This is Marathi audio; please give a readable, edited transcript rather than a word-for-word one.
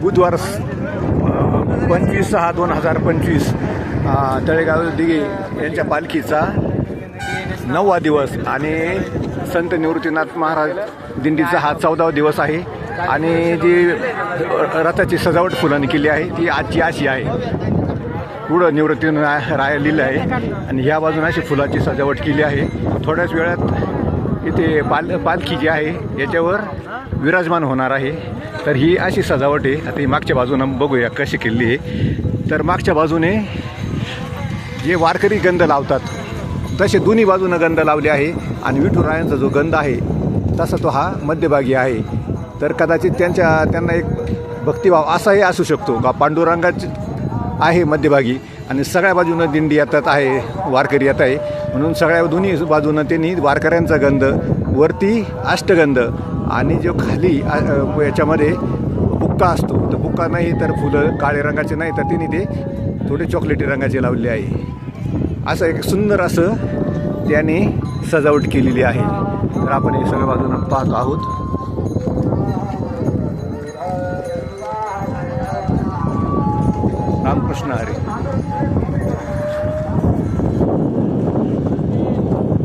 बुधवार 25/6/2025 तळेगाव दिघे यांच्या पालखीचा 9वा दिवस आणि संत निवृत्तीनाथ महाराज दिंडीचा हा 14वा दिवस आहे. आणि जी रथाची सजावट फुलांनी केली आहे ती आजची अशी आहे. पुढं निवृत्तीनाथ राय लिहिलं आहे आणि ह्या बाजूने अशी फुलाची सजावट केली आहे. थोड्याच वेळात इथे पालखी जी आहे याच्यावर विराजमान होणार आहे. तर ही अशी सजावट आहे. आता ही मागच्या बाजूनं बघूया कशी केली आहे. तर मागच्या बाजूने जे वारकरी गंध लावतात तसे दोन्ही बाजूनं गंध लावले आहे आणि विठुरायांचा जो गंध आहे तसा तो हा मध्यभागी आहे. तर कदाचित त्यांना एक भक्तिभाव असाही असू शकतो का पांडुरंगाची आहे मध्यभागी आणि सगळ्या बाजूनं दिंडी येतात आहे, वारकरी येत आहे, म्हणून सगळ्या दोन्ही बाजूनं त्यांनी वारकऱ्यांचा गंध वरती अष्टगंध आणि जो खाली याच्यामध्ये बुक्का असतो तर बुक्का नाही तर फुलं काळे रंगाचे नाही तर तिने ते थोडे चॉकलेटी रंगाचे लावले आहे. असं एक सुंदर असं त्याने सजावट केलेली आहे. तर आपण हे सगळ्या बाजूनं पाहतो आहोत. रामकृष्ण हरी.